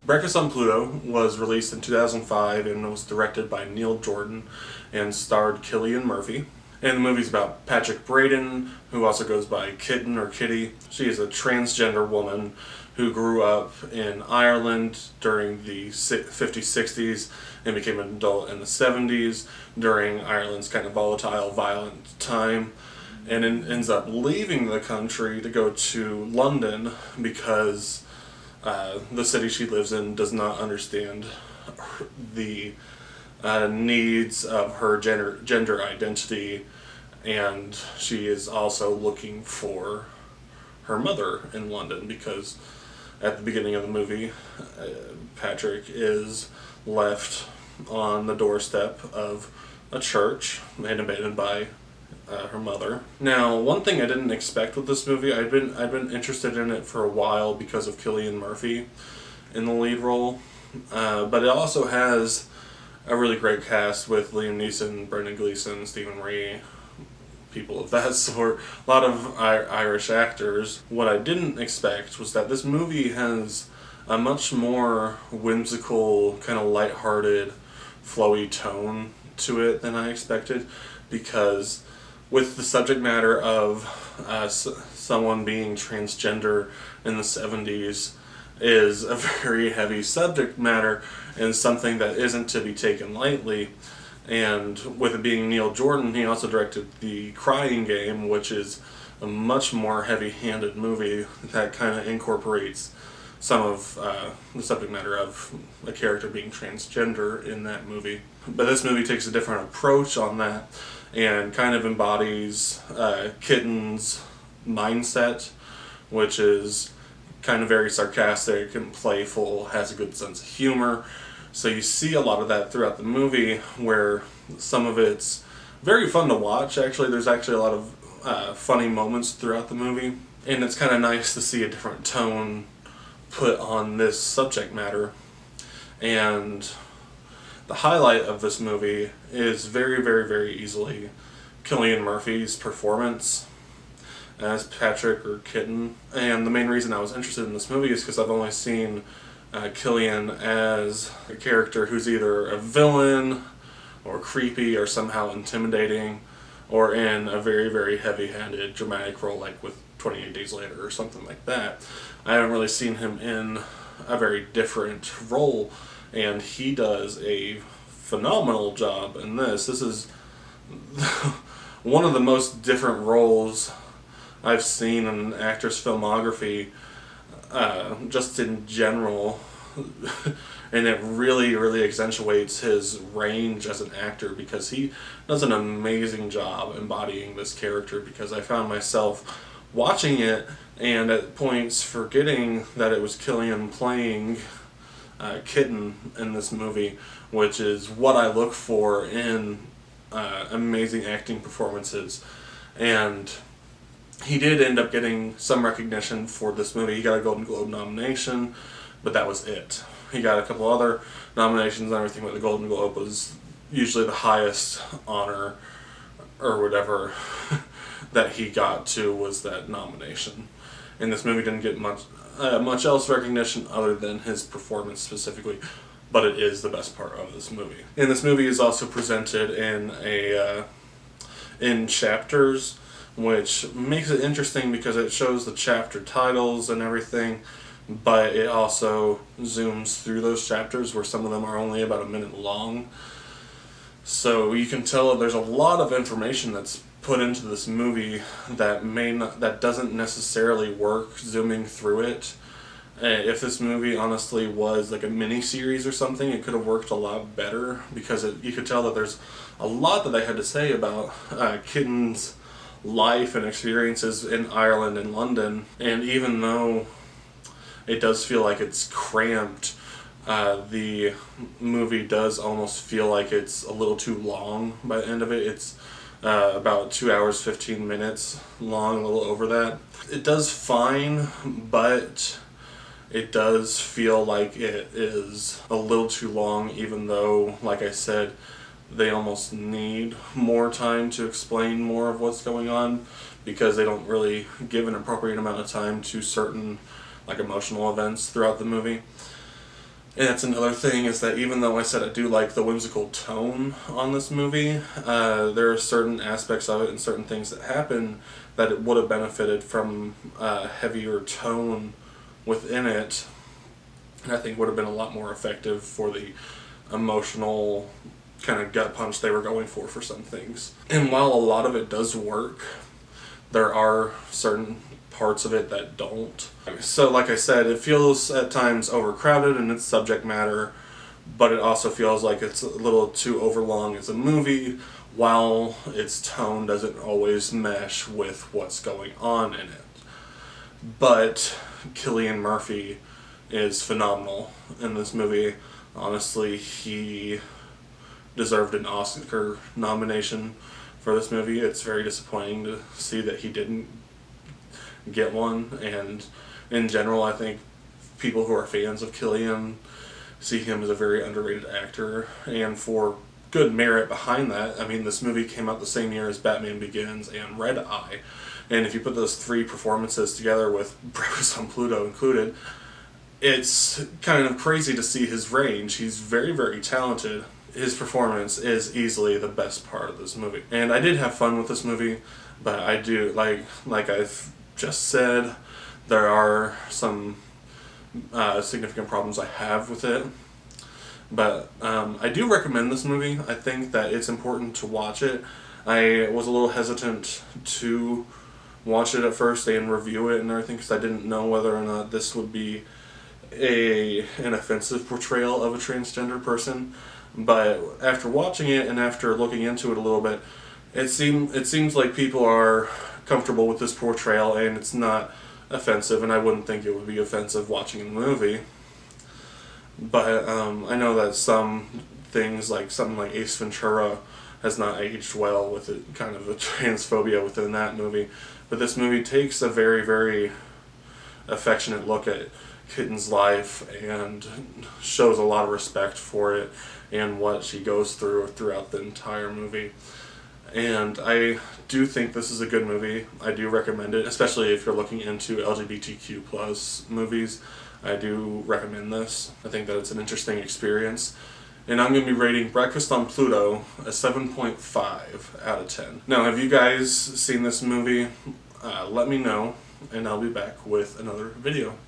Breakfast on Pluto was released in 2005 and was directed by Neil Jordan and starred Cillian Murphy. And the movie's about Patrick Braden, who also goes by Kitten or Kitty. She is a transgender woman who grew up in Ireland during the 50s, 60s and became an adult in the 70s during Ireland's kind of volatile, violent time. And ends up leaving the country to go to London because the city she lives in does not understand the needs of her gender identity, and she is also looking for her mother in London because at the beginning of the movie, Patrick is left on the doorstep of a church and abandoned by her mother. Now, one thing I didn't expect with this movie, I'd been interested in it for a while because of Cillian Murphy in the lead role, but it also has a really great cast with Liam Neeson, Brendan Gleeson, Stephen Rea, people of that sort. A lot of Irish actors. What I didn't expect was that this movie has a much more whimsical, kind of lighthearted, flowy tone to it than I expected, because with the subject matter of someone being transgender in the 70s is a very heavy subject matter and something that isn't to be taken lightly. And with it being Neil Jordan, he also directed The Crying Game, which is a much more heavy-handed movie that kind of incorporates some of the subject matter of a character being transgender in that movie. But this movie takes a different approach on that and kind of embodies Kitten's mindset, which is kind of very sarcastic and playful, has a good sense of humor. So you see a lot of that throughout the movie, where some of it's very fun to watch. Actually, there's actually a lot of funny moments throughout the movie, and it's kind of nice to see a different tone put on this subject matter. And the highlight of this movie is very, very, very easily Cillian Murphy's performance as Patrick or Kitten. And the main reason I was interested in this movie is because I've only seen Cillian as a character who's either a villain or creepy or somehow intimidating, or in a very, very heavy-handed dramatic role like with 28 Days Later or something like that. I haven't really seen him in a very different role, and he does a phenomenal job in this. This is one of the most different roles I've seen in an actor's filmography, just in general, and it really, really accentuates his range as an actor because he does an amazing job embodying this character, because I found myself watching it and at points forgetting that it was Cillian playing Kitten in this movie, which is what I look for in amazing acting performances. And he did end up getting some recognition for this movie. He got a Golden Globe nomination, but that was it. He got a couple other nominations and everything, but the Golden Globe was usually the highest honor or whatever that he got to, was that nomination. And this movie didn't get much else recognition other than his performance specifically, but it is the best part of this movie. And this movie is also presented in chapters, which makes it interesting because it shows the chapter titles and everything, but it also zooms through those chapters where some of them are only about a minute long. So you can tell that there's a lot of information that's put into this movie that doesn't necessarily work zooming through it. If this movie honestly was like a mini-series or something, it could have worked a lot better, because you could tell that there's a lot that they had to say about Kitten's life and experiences in Ireland and London. And even though it does feel like it's cramped, the movie does almost feel like it's a little too long by the end of it. It's about 2 hours 15 minutes long, a little over that. It does fine, but it does feel like it is a little too long, even though, like I said, they almost need more time to explain more of what's going on, because they don't really give an appropriate amount of time to certain like emotional events throughout the movie. And that's another thing, is that even though I said I do like the whimsical tone on this movie, there are certain aspects of it and certain things that happen that it would have benefited from a heavier tone within it. And I think would have been a lot more effective for the emotional kind of gut punch they were going for some things. And while a lot of it does work, there are certain parts of it that don't. So like I said, it feels at times overcrowded in its subject matter, but it also feels like it's a little too overlong as a movie, while its tone doesn't always mesh with what's going on in it. But Cillian Murphy is phenomenal in this movie. Honestly, he deserved an Oscar nomination for this movie. It's very disappointing to see that he didn't get one, and in general I think people who are fans of Cillian see him as a very underrated actor, and for good merit behind that. I mean, this movie came out the same year as Batman Begins and Red Eye, and if you put those three performances together with Breakfast on Pluto included, it's kind of crazy to see his range. He's very, very talented. His performance is easily the best part of this movie. And I did have fun with this movie, but I do, like I've just said, there are some significant problems I have with it. But I do recommend this movie. I think that it's important to watch it. I was a little hesitant to watch it at first and review it and everything, because I didn't know whether or not this would be an offensive portrayal of a transgender person. But after watching it and after looking into it a little bit, it seems like people are comfortable with this portrayal and it's not offensive, and I wouldn't think it would be offensive watching the movie. But I know that some things, like something like Ace Ventura, has not aged well with it, kind of a transphobia within that movie. But this movie takes a very, very affectionate look at Kitten's life and shows a lot of respect for it and what she goes through throughout the entire movie. And I do think this is a good movie. I do recommend it, especially if you're looking into LGBTQ plus movies. I do recommend this. I think that it's an interesting experience. And I'm going to be rating Breakfast on Pluto a 7.5 out of 10. Now, have you guys seen this movie? Let me know, and I'll be back with another video.